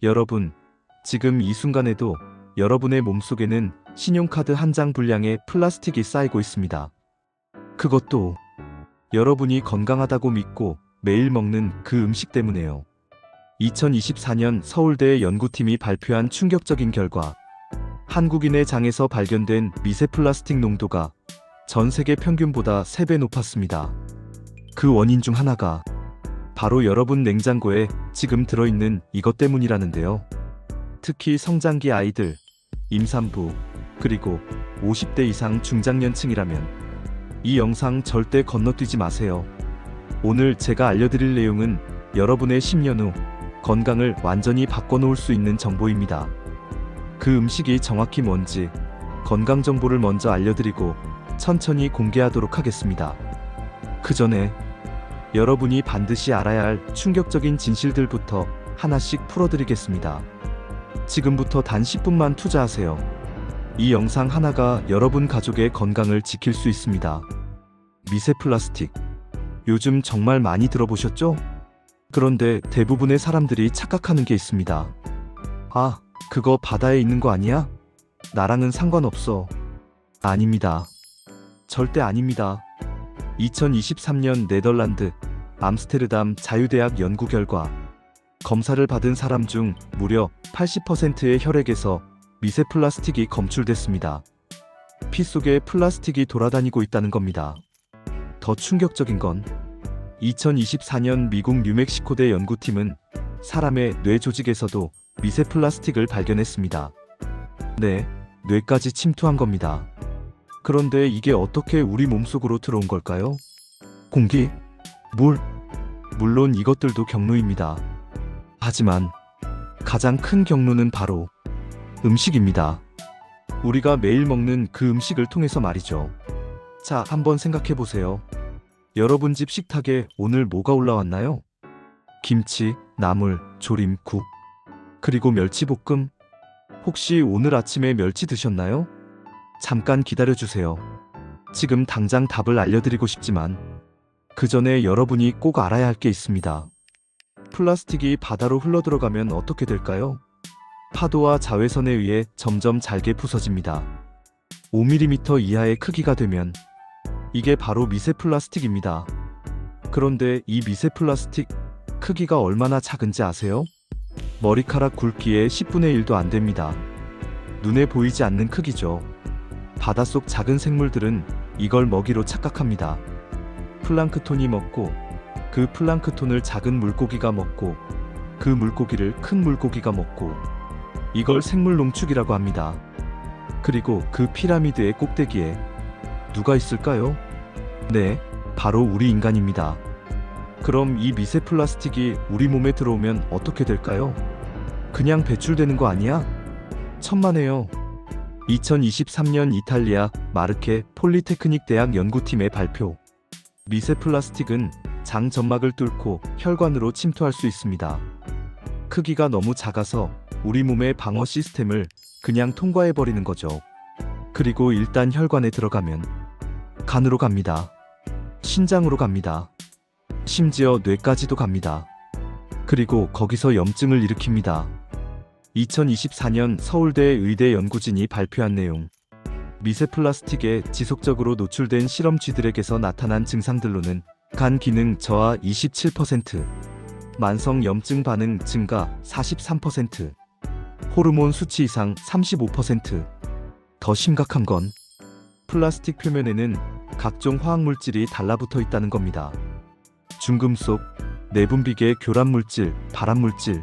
여러분, 지금 이 순간에도 여러분의 몸속에는 신용카드 한 장 분량의 플라스틱이 쌓이고 있습니다. 그것도 여러분이 건강하다고 믿고 매일 먹는 그 음식 때문에요. 2024년 서울대 연구팀이 발표한 충격적인 결과, 한국인의 장에서 발견된 미세 플라스틱 농도가 전 세계 평균보다 3배 높았습니다. 그 원인 중 하나가 바로 여러분 냉장고에 지금 들어있는 이것 때문이라는데요. 특히 성장기 아이들, 임산부, 그리고 50대 이상 중장년층이라면 이 영상 절대 건너뛰지 마세요. 오늘 제가 알려드릴 내용은 여러분의 10년 후 건강을 완전히 바꿔놓을 수 있는 정보입니다. 그 음식이 정확히 뭔지 건강 정보를 먼저 알려드리고 천천히 공개하도록 하겠습니다. 그 전에 여러분이 반드시 알아야 할 충격적인 진실들부터 하나씩 풀어드리겠습니다. 지금부터 단 10분만 투자하세요. 이 영상 하나가 여러분 가족의 건강을 지킬 수 있습니다. 미세 플라스틱. 요즘 정말 많이 들어보셨죠? 그런데 대부분의 사람들이 착각하는 게 있습니다. 아, 그거 바다에 있는 거 아니야? 나랑은 상관없어. 아닙니다. 절대 아닙니다. 2023년 네덜란드 암스테르담 자유대학 연구 결과, 검사를 받은 사람 중 무려 80%의 혈액에서 미세 플라스틱이 검출됐습니다. 피 속에 플라스틱이 돌아다니고 있다는 겁니다. 더 충격적인 건 2024년 미국 뉴멕시코대 연구팀은 사람의 뇌 조직에서도 미세 플라스틱을 발견했습니다. 네, 뇌까지 침투한 겁니다. 그런데 이게 어떻게 우리 몸속으로 들어온 걸까요? 공기? 물? 물론 이것들도 경로입니다. 하지만 가장 큰 경로는 바로 음식입니다. 우리가 매일 먹는 그 음식을 통해서 말이죠. 자, 한번 생각해 보세요. 여러분 집 식탁에 오늘 뭐가 올라왔나요? 김치, 나물, 조림, 국, 그리고 멸치볶음? 혹시 오늘 아침에 멸치 드셨나요? 잠깐 기다려주세요. 지금 당장 답을 알려드리고 싶지만 그 전에 여러분이 꼭 알아야 할 게 있습니다. 플라스틱이 바다로 흘러들어가면 어떻게 될까요? 파도와 자외선에 의해 점점 잘게 부서집니다. 5mm 이하의 크기가 되면 이게 바로 미세 플라스틱입니다. 그런데 이 미세 플라스틱 크기가 얼마나 작은지 아세요? 머리카락 굵기의 10분의 1도 안 됩니다. 눈에 보이지 않는 크기죠. 바닷속 작은 생물들은 이걸 먹이로 착각합니다. 플랑크톤이 먹고, 그 플랑크톤을 작은 물고기가 먹고, 그 물고기를 큰 물고기가 먹고, 이걸 생물 농축이라고 합니다. 그리고 그 피라미드의 꼭대기에 누가 있을까요? 네, 바로 우리 인간입니다. 그럼 이 미세 플라스틱이 우리 몸에 들어오면 어떻게 될까요? 그냥 배출되는 거 아니야? 천만에요. 2023년 이탈리아 마르케 폴리테크닉 대학 연구팀의 발표. 미세 플라스틱은 장 점막을 뚫고 혈관으로 침투할 수 있습니다. 크기가 너무 작아서 우리 몸의 방어 시스템을 그냥 통과해버리는 거죠. 그리고 일단 혈관에 들어가면 간으로 갑니다. 신장으로 갑니다. 심지어 뇌까지도 갑니다. 그리고 거기서 염증을 일으킵니다. 2024년 서울대 의대 연구진이 발표한 내용. 미세 플라스틱에 지속적으로 노출된 실험쥐들에게서 나타난 증상들로는 간 기능 저하 27%, 만성 염증 반응 증가 43%, 호르몬 수치 이상 35%. 더 심각한 건 플라스틱 표면에는 각종 화학물질이 달라붙어 있다는 겁니다. 중금속, 내분비계 교란물질, 발암물질.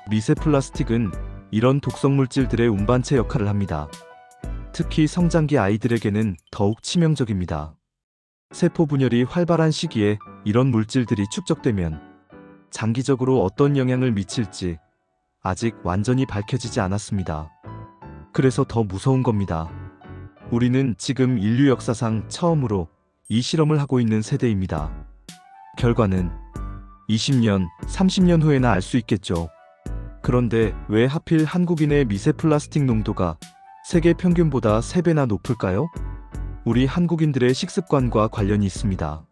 미세 플라스틱은 이런 독성물질들의 운반체 역할을 합니다. 특히 성장기 아이들에게는 더욱 치명적입니다. 세포 분열이 활발한 시기에 이런 물질들이 축적되면 장기적으로 어떤 영향을 미칠지 아직 완전히 밝혀지지 않았습니다. 그래서 더 무서운 겁니다. 우리는 지금 인류 역사상 처음으로 이 실험을 하고 있는 세대입니다. 결과는 20년, 30년 후에나 알 수 있겠죠. 그런데 왜 하필 한국인의 미세 플라스틱 농도가 세계 평균보다 3배나 높을까요? 우리 한국인들의 식습관과 관련이 있습니다.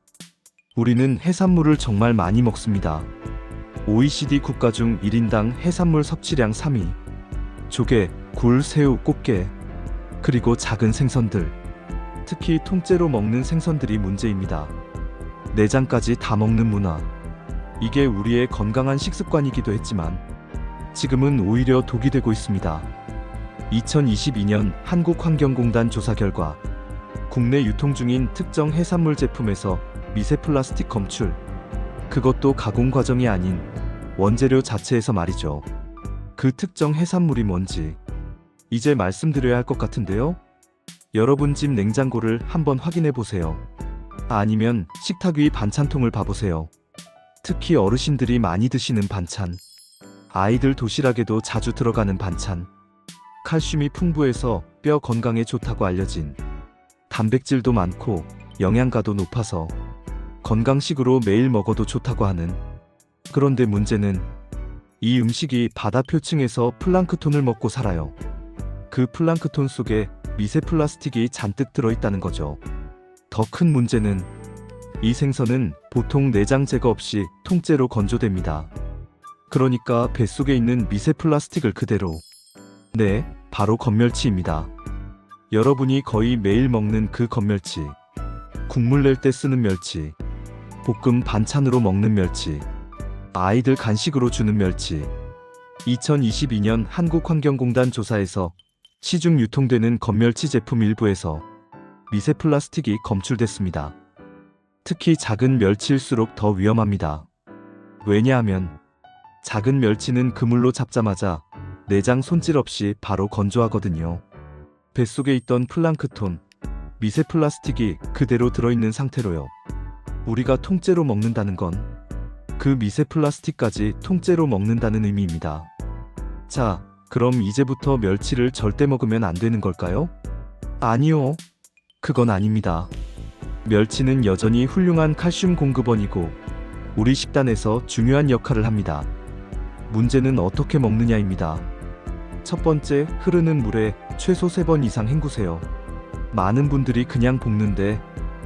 우리는 해산물을 정말 많이 먹습니다. OECD 국가 중 1인당 해산물 섭취량 3위. 조개, 굴, 새우, 꽃게, 그리고 작은 생선들. 특히 통째로 먹는 생선들이 문제입니다. 내장까지 다 먹는 문화. 이게 우리의 건강한 식습관이기도 했지만 지금은 오히려 독이 되고 있습니다. 2022년 한국환경공단 조사 결과 국내 유통 중인 특정 해산물 제품에서 미세 플라스틱 검출, 그것도 가공 과정이 아닌 원재료 자체에서 말이죠. 그 특정 해산물이 뭔지 이제 말씀드려야 할 것 같은데요. 여러분 집 냉장고를 한번 확인해 보세요. 아니면 식탁 위 반찬통을 봐보세요. 특히 어르신들이 많이 드시는 반찬, 아이들 도시락에도 자주 들어가는 반찬, 칼슘이 풍부해서 뼈 건강에 좋다고 알려진, 단백질도 많고 영양가도 높아서 건강식으로 매일 먹어도 좋다고 하는. 그런데 문제는 이 음식이 바다 표층에서 플랑크톤을 먹고 살아요. 그 플랑크톤 속에 미세 플라스틱이 잔뜩 들어있다는 거죠. 더 큰 문제는 이 생선은 보통 내장 제거 없이 통째로 건조됩니다. 그러니까 뱃속에 있는 미세 플라스틱을 그대로. 네, 바로 건멸치입니다. 여러분이 거의 매일 먹는 그 건멸치. 국물 낼 때 쓰는 멸치. 볶음 반찬으로 먹는 멸치. 아이들 간식으로 주는 멸치. 2022년 한국환경공단 조사에서 시중 유통되는 건멸치 제품 일부에서 미세 플라스틱이 검출됐습니다. 특히 작은 멸치일수록 더 위험합니다. 왜냐하면 작은 멸치는 그물로 잡자마자 내장 손질 없이 바로 건조하거든요. 뱃속에 있던 플랑크톤, 미세 플라스틱이 그대로 들어있는 상태로요. 우리가 통째로 먹는다는 건 그 미세 플라스틱까지 통째로 먹는다는 의미입니다. 자, 그럼 이제부터 멸치를 절대 먹으면 안 되는 걸까요? 아니요. 그건 아닙니다. 멸치는 여전히 훌륭한 칼슘 공급원이고 우리 식단에서 중요한 역할을 합니다. 문제는 어떻게 먹느냐입니다. 첫 번째, 흐르는 물에 최소 3번 이상 헹구세요. 많은 분들이 그냥 볶는데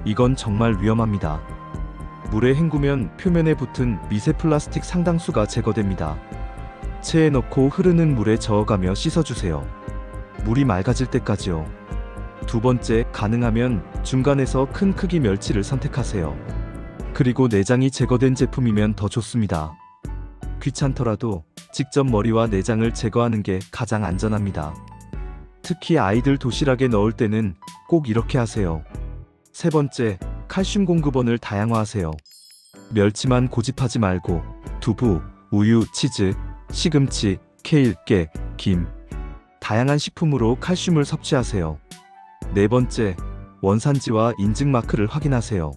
이건 정말 위험합니다. 물에 헹구면 표면에 붙은 미세 플라스틱 상당수가 제거됩니다. 체에 넣고 흐르는 물에 저어가며 씻어주세요. 물이 맑아질 때까지요. 두 번째, 가능하면 중간에서 큰 크기 멸치를 선택하세요. 그리고 내장이 제거된 제품이면 더 좋습니다. 귀찮더라도 직접 머리와 내장을 제거하는 게 가장 안전합니다. 특히 아이들 도시락에 넣을 때는 꼭 이렇게 하세요. 세 번째, 칼슘 공급원을 다양화하세요. 멸치만 고집하지 말고 두부, 우유, 치즈, 시금치, 케일, 깨, 김, 다양한 식품으로 칼슘을 섭취하세요. 네 번째, 원산지와 인증 마크를 확인하세요.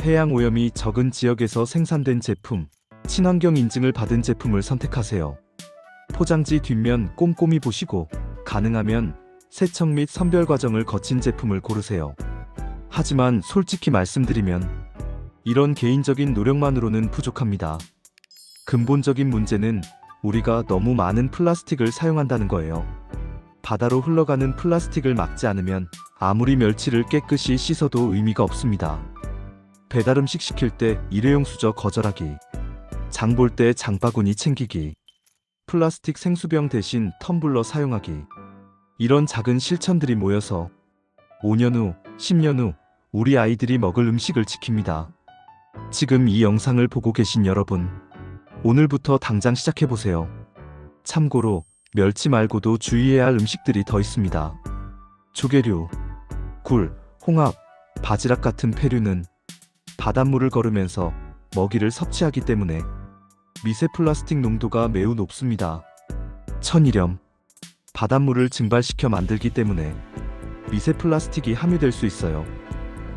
해양 오염이 적은 지역에서 생산된 제품, 친환경 인증을 받은 제품을 선택하세요. 포장지 뒷면 꼼꼼히 보시고 가능하면 세척 및 선별 과정을 거친 제품을 고르세요. 하지만 솔직히 말씀드리면 이런 개인적인 노력만으로는 부족합니다. 근본적인 문제는 우리가 너무 많은 플라스틱을 사용한다는 거예요. 바다로 흘러가는 플라스틱을 막지 않으면 아무리 멸치를 깨끗이 씻어도 의미가 없습니다. 배달 음식 시킬 때 일회용 수저 거절하기, 장 볼 때 장바구니 챙기기, 플라스틱 생수병 대신 텀블러 사용하기. 이런 작은 실천들이 모여서 5년 후, 10년 후 우리 아이들이 먹을 음식을 지킵니다. 지금 이 영상을 보고 계신 여러분, 오늘부터 당장 시작해보세요. 참고로 멸치 말고도 주의해야 할 음식들이 더 있습니다. 조개류, 굴, 홍합, 바지락 같은 폐류는 바닷물을 걸으면서 먹이를 섭취하기 때문에 미세 플라스틱 농도가 매우 높습니다. 천일염, 바닷물을 증발시켜 만들기 때문에 미세 플라스틱이 함유될 수 있어요.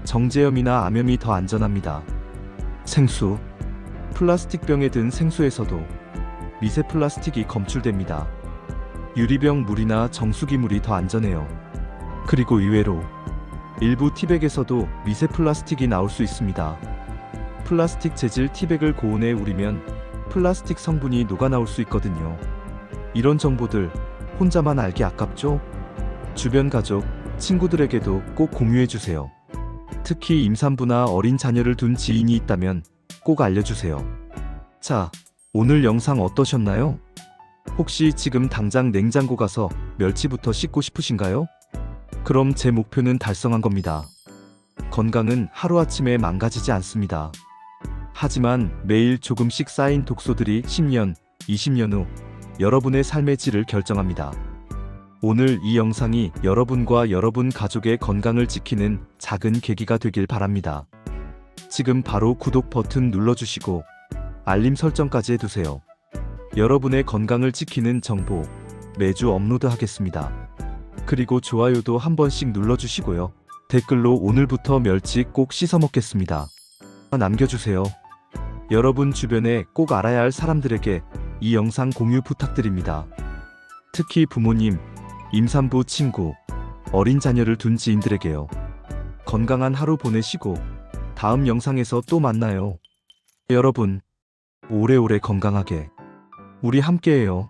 정제염이나 암염이 더 안전합니다. 생수, 플라스틱 병에 든 생수에서도 미세 플라스틱이 검출됩니다. 유리병 물이나 정수기 물이 더 안전해요. 그리고 의외로 일부 티백에서도 미세 플라스틱이 나올 수 있습니다. 플라스틱 재질 티백을 고온에 우리면 플라스틱 성분이 녹아나올 수 있거든요. 이런 정보들 혼자만 알기 아깝죠? 주변 가족, 친구들에게도 꼭 공유해주세요. 특히 임산부나 어린 자녀를 둔 지인이 있다면 꼭 알려주세요. 자, 오늘 영상 어떠셨나요? 혹시 지금 당장 냉장고 가서 멸치부터 씻고 싶으신가요? 그럼 제 목표는 달성한 겁니다. 건강은 하루아침에 망가지지 않습니다. 하지만 매일 조금씩 쌓인 독소들이 10년, 20년 후 여러분의 삶의 질을 결정합니다. 오늘 이 영상이 여러분과 여러분 가족의 건강을 지키는 작은 계기가 되길 바랍니다. 지금 바로 구독 버튼 눌러주시고 알림 설정까지 해두세요. 여러분의 건강을 지키는 정보 매주 업로드하겠습니다. 그리고 좋아요도 한 번씩 눌러주시고요. 댓글로 오늘부터 멸치 꼭 씻어 먹겠습니다. 남겨주세요. 여러분 주변에 꼭 알아야 할 사람들에게 이 영상 공유 부탁드립니다. 특히 부모님, 임산부 친구, 어린 자녀를 둔 지인들에게요. 건강한 하루 보내시고 다음 영상에서 또 만나요. 여러분, 오래오래 건강하게 우리 함께해요.